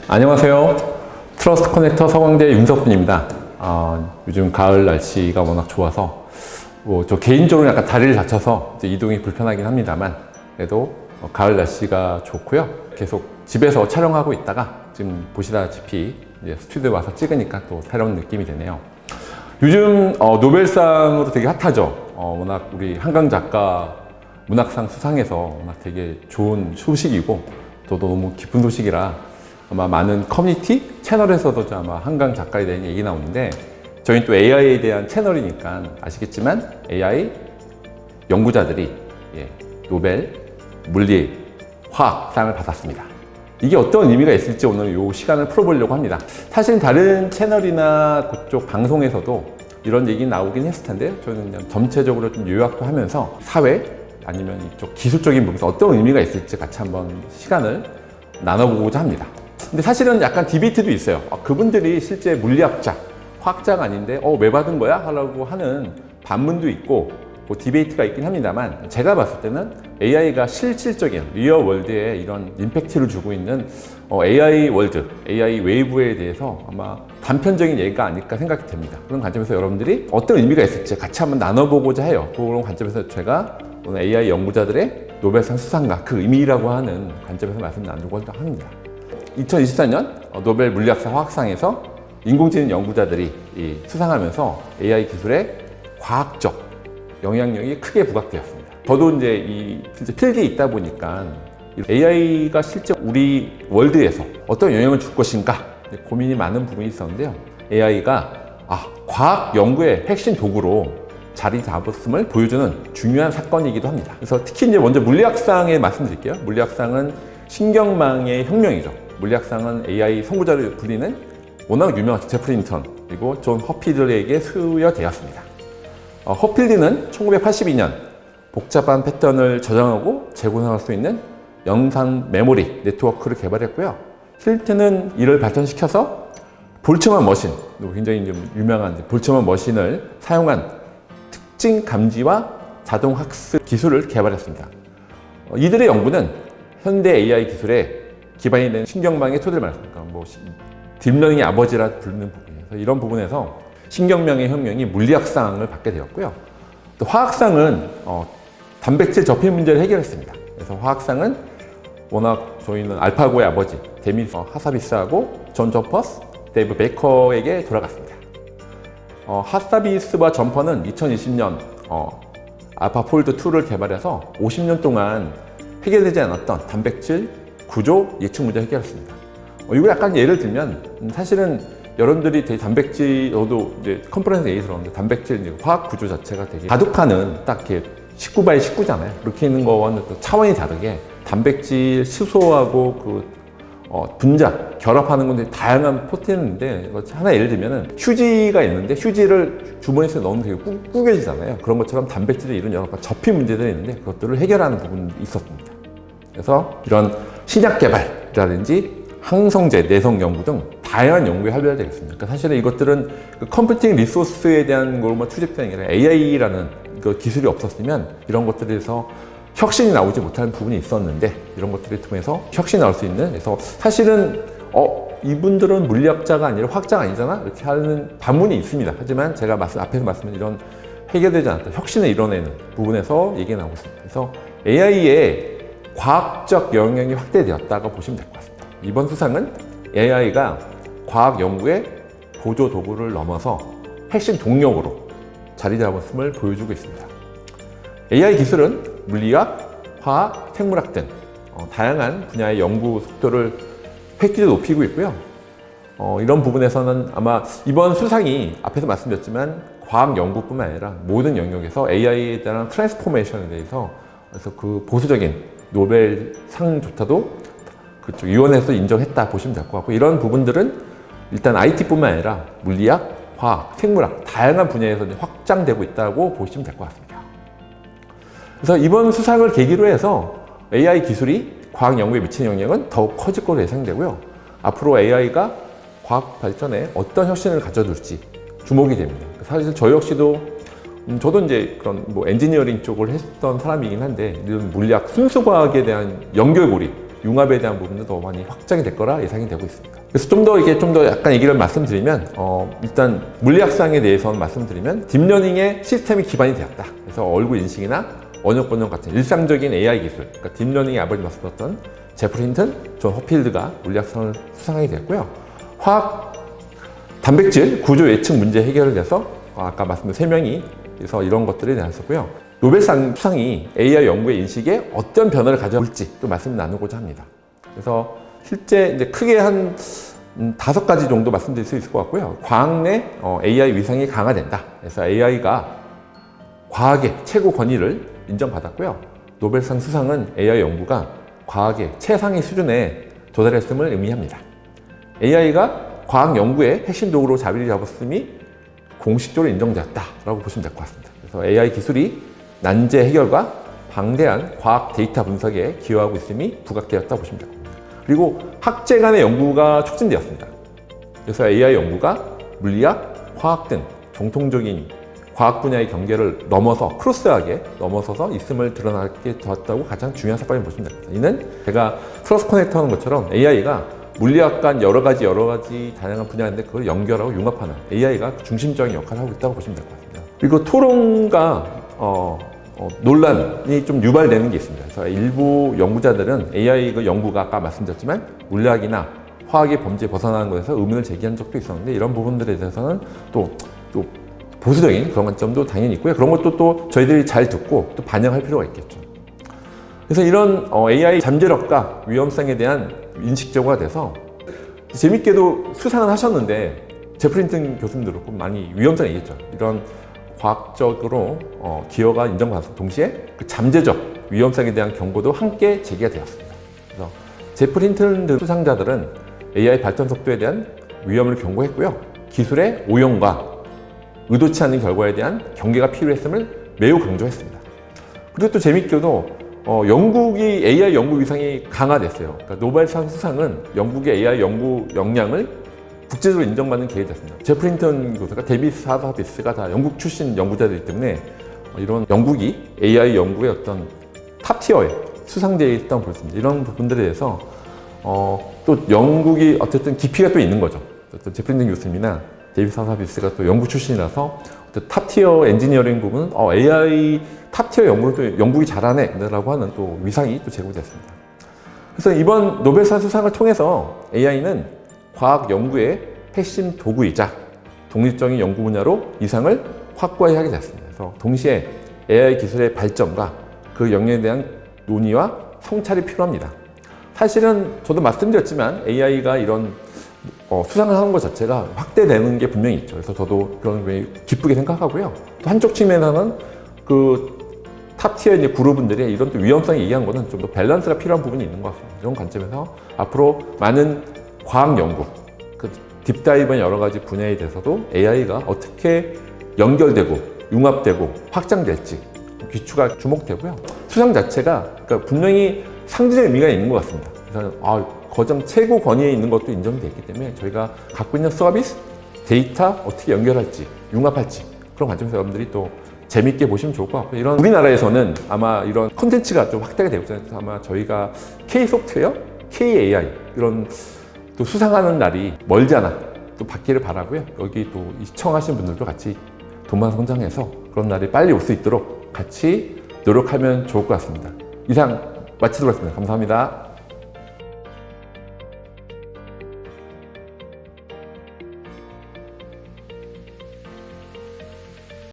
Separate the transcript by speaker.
Speaker 1: 안녕하세요. 트러스트 커넥터 서강대 윤석준입니다. 요즘 가을 날씨가 워낙 좋아서 저 개인적으로 약간 다리를 다쳐서 이동이 불편하긴 합니다만 그래도 가을 날씨가 좋고요. 계속 집에서 촬영하고 있다가 지금 보시다시피 이제 스튜디오에 와서 찍으니까 또 새로운 느낌이 되네요. 요즘 노벨상으로 되게 핫하죠. 워낙 우리 한강 작가 문학상 수상해서 워낙 되게 좋은 소식이고 저도 너무 기쁜 소식이라 아마 많은 커뮤니티 채널에서도 아마 한강 작가에 대한 얘기 나오는데 저희는 또 AI에 대한 채널이니까 아시겠지만 AI 연구자들이 노벨 물리 화학상을 받았습니다. 이게 어떤 의미가 있을지 오늘 이 시간을 풀어보려고 합니다. 사실 다른 채널이나 그쪽 방송에서도 이런 얘기 나오긴 했을 텐데 저는 그냥 전체적으로 좀 요약도 하면서 사회 아니면 이쪽 기술적인 부분에서 어떤 의미가 있을지 같이 한번 시간을 나눠보고자 합니다. 근데 사실은 약간 디베이트도 있어요. 그분들이 실제 물리학자, 화학자가 아닌데 왜 받은 거야? 하라고 하는 반문도 있고 디베이트가 있긴 합니다만 제가 봤을 때는 AI가 실질적인 리얼 월드에 이런 임팩트를 주고 있는 AI 월드, AI 웨이브에 대해서 아마 단편적인 예가 아닐까 생각이 됩니다. 그런 관점에서 여러분들이 어떤 의미가 있을지 같이 한번 나눠보고자 해요. 그런 관점에서 제가 오늘 AI 연구자들의 노벨상 수상과 그 의미라고 하는 관점에서 말씀 나누고자 합니다. 2024년 노벨 물리학상 화학상에서 인공지능 연구자들이 수상하면서 AI 기술의 과학적 영향력이 크게 부각되었습니다. 저도 이제 진짜 필드에 있다 보니까 AI가 실제 우리 월드에서 어떤 영향을 줄 것인가 고민이 많은 부분이 있었는데요. AI가 과학 연구의 핵심 도구로 자리 잡았음을 보여주는 중요한 사건이기도 합니다. 그래서 특히 이제 먼저 물리학상에 말씀드릴게요. 물리학상은 신경망의 혁명이죠. 물리학상은 AI 선구자로 불리는 워낙 유명한 제프리 닌턴 그리고 존 허필드에게 수여되었습니다. 허필드는 1982년 복잡한 패턴을 저장하고 재구성할 수 있는 영상 메모리 네트워크를 개발했고요. 힐트는 이를 발전시켜서 볼츠만 머신, 굉장히 좀 유명한 볼츠만 머신을 사용한 특징 감지와 자동 학습 기술을 개발했습니다. 이들의 연구는 현대 AI 기술에 기반이 된 신경망의 토대를 말합니다. 딥러닝의 아버지라 부르는 부분이에요. 이런 부분에서 신경망의 혁명이 물리학상을 받게 되었고요. 또 화학상은 단백질 접히 문제를 해결했습니다. 그래서 화학상은 워낙 저희는 알파고의 아버지 데미 하사비스하고 존 점퍼스, 데이브 베이커에게 돌아갔습니다. 하사비스와 점퍼는 2020년 알파폴드 2를 개발해서 50년 동안 해결되지 않았던 단백질 구조 예측 문제를 해결했습니다. 이걸 약간 예를 들면 사실은 여러분들이 되게 단백질, 저도 이제 컨퍼런스 얘기 들었는데 단백질 화학 구조 자체가 되게 바둑판은 딱 이렇게 19by 19잖아요. 그렇게 있는 거와는 또 차원이 다르게 단백질 수소하고 분자, 결합하는 건데 다양한 포텐인데 하나 예를 들면은 휴지가 있는데 휴지를 주머니에 넣으면 되게 구겨지잖아요. 그런 것처럼 단백질에 이런 여러 가지 접히 문제들이 있는데 그것들을 해결하는 부분이 있었습니다. 그래서 이런 신약 개발이라든지 항성제, 내성 연구 등 다양한 연구에 활발되어 있습니다. 그러니까 사실은 이것들은 컴퓨팅 리소스에 대한 것만 투입되는 게 아니라 AI라는 기술이 없었으면 이런 것들에서 혁신이 나오지 못하는 부분이 있었는데 이런 것들을 통해서 혁신이 나올 수 있는 그래서 사실은 이분들은 물리학자가 아니라 화학자가 아니잖아? 이렇게 하는 반문이 있습니다. 하지만 제가 앞에서 말씀드린 이런 해결되지 않았던 혁신을 이뤄내는 부분에서 얘기가 나오고 있습니다. 그래서 AI의 과학적 영향이 확대되었다고 보시면 될 것 같습니다. 이번 수상은 AI가 과학 연구의 보조 도구를 넘어서 핵심 동력으로 자리 잡았음을 보여주고 있습니다. AI 기술은 물리학, 화학, 생물학 등 다양한 분야의 연구 속도를 획기적으로 높이고 있고요. 이런 부분에서는 아마 이번 수상이 앞에서 말씀드렸지만 과학 연구뿐만 아니라 모든 영역에서 AI에 대한 트랜스포메이션에 대해서 그래서 그 보수적인 노벨상조차도 그쪽 위원회에서 인정했다 보시면 될 것 같고 이런 부분들은 일단 IT뿐만 아니라 물리학, 화학, 생물학 다양한 분야에서 확장되고 있다고 보시면 될 것 같습니다. 그래서 이번 수상을 계기로 해서 AI 기술이 과학 연구에 미치는 영향은 더욱 커질 것으로 예상되고요. 앞으로 AI가 과학 발전에 어떤 혁신을 가져둘지 주목이 됩니다. 사실 저 역시도 저도 이제 그런 엔지니어링 쪽을 했던 사람이긴 한데 이런 물리학, 순수과학에 대한 연결고리 융합에 대한 부분도 더 많이 확장이 될 거라 예상이 되고 있습니다. 그래서 좀 더 약간 얘기를 말씀드리면, 일단 물리학상에 대해서 말씀드리면 딥러닝의 시스템이 기반이 되었다. 그래서 얼굴 인식이나 언어 번역 같은 일상적인 AI 기술, 그러니까 딥러닝의 아버지 말씀드렸던 제프리 힌튼, 존 호필드가 물리학상을 수상하게 됐고요. 화학 단백질 구조 예측 문제 해결을 해서 아까 말씀드린 3명이 그래서 이런 것들이 나왔었고요. 노벨상 수상이 AI 연구의 인식에 어떤 변화를 가져올지 또 말씀 나누고자 합니다. 그래서 실제 이제 크게 한 5가지 정도 말씀드릴 수 있을 것 같고요. 과학 내 AI 위상이 강화된다. 그래서 AI가 과학의 최고 권위를 인정받았고요. 노벨상 수상은 AI 연구가 과학의 최상의 수준에 도달했음을 의미합니다. AI가 과학 연구의 핵심 도구로 자리를 잡았음이 공식적으로 인정되었다라고 보시면 될 것 같습니다. 그래서 AI 기술이 난제 해결과 방대한 과학 데이터 분석에 기여하고 있음이 부각되었다고 보시면 됩니다. 그리고 학제 간의 연구가 촉진되었습니다. 그래서 AI 연구가 물리학, 화학 등 정통적인 과학 분야의 경계를 넘어서 크로스하게 넘어서서 있음을 드러나게 되었다고 가장 중요한 사건을 보시면 됩니다. 이는 제가 트러스트 커넥터 하는 것처럼 AI가 물리학 간 여러 가지 다양한 분야인데 그걸 연결하고 융합하는 AI가 중심적인 역할을 하고 있다고 보시면 될 것 같습니다. 그리고 토론과 논란이 좀 유발되는 게 있습니다. 그래서 일부 연구자들은 AI 그 연구가 아까 말씀드렸지만 물리학이나 화학의 범죄에 벗어나는 것에서 의문을 제기한 적도 있었는데 이런 부분들에 대해서는 또 보수적인 그런 관점도 당연히 있고요. 그런 것도 또 저희들이 잘 듣고 또 반영할 필요가 있겠죠. 그래서 이런 AI 잠재력과 위험성에 대한 인식적화가 돼서 재밌게도 수상을 하셨는데 제프리 힌튼 교수님도 그렇고 많이 위험성을 얘기했죠. 이런 과학적으로 기여가 인정받았고 동시에 그 잠재적 위험성에 대한 경고도 함께 제기가 되었습니다. 그래서 제프리 힌튼 등 수상자들은 AI 발전 속도에 대한 위험을 경고했고요. 기술의 오용과 의도치 않은 결과에 대한 경계가 필요했음을 매우 강조했습니다. 그리고 또 재밌게도 영국이 AI 연구 위상이 강화됐어요. 그러니까 노벨상 수상은 영국의 AI 연구 역량을 국제적으로 인정받는 계기가 됐습니다. 제프리 힌튼 교수가 데이비스 하버비스가 다 영국 출신 연구자들이기 때문에 이런 영국이 AI 연구의 어떤 탑티어에 수상되어 있다고 볼 수 있습니다. 이런 부분들에 대해서 또 영국이 어쨌든 깊이가 또 있는 거죠. 또 제프리 힌튼 교수님이나 데이비스 하버비스가 또 영국 출신이라서 탑티어 엔지니어링 부분, AI 탑티어 연구를 또 영국이 잘하네 라고 하는 또 위상이 또 제공됐습니다. 그래서 이번 노벨상 수상을 통해서 AI는 과학 연구의 핵심 도구이자 독립적인 연구 분야로 위상을 확고히 하게 됐습니다. 그래서 동시에 AI 기술의 발전과 그 영역에 대한 논의와 성찰이 필요합니다. 사실은 저도 말씀드렸지만 AI가 이런 수상을 하는 것 자체가 확대되는 게 분명히 있죠. 그래서 저도 그런 게 기쁘게 생각하고요. 또 한쪽 측면에서는 그 탑티어 이제 그룹분들이 이런 또 위험성이 얘기한 거는 좀 더 밸런스가 필요한 부분이 있는 것 같습니다. 이런 관점에서 앞으로 많은 과학 연구, 그 딥다이브한 여러 가지 분야에 대해서도 AI가 어떻게 연결되고 융합되고 확장될지 귀추가 주목되고요. 수상 자체가 그러니까 분명히 상징적 의미가 있는 것 같습니다. 그래서 거점 최고 권위에 있는 것도 인정되기 때문에 저희가 갖고 있는 서비스, 데이터 어떻게 연결할지, 융합할지 그런 관점에서 여러분들이 또 재밌게 보시면 좋을 것 같고요. 이런 우리나라에서는 아마 이런 콘텐츠가 좀 확대가 되고 있잖아요. 그래서 아마 저희가 K-소프트웨어, K-AI 이런 또 수상하는 날이 멀지 않아 또 받기를 바라고요. 여기 또 시청하시는 분들도 같이 동반 성장해서 그런 날이 빨리 올 수 있도록 같이 노력하면 좋을 것 같습니다. 이상 마치도록 하겠습니다. 감사합니다.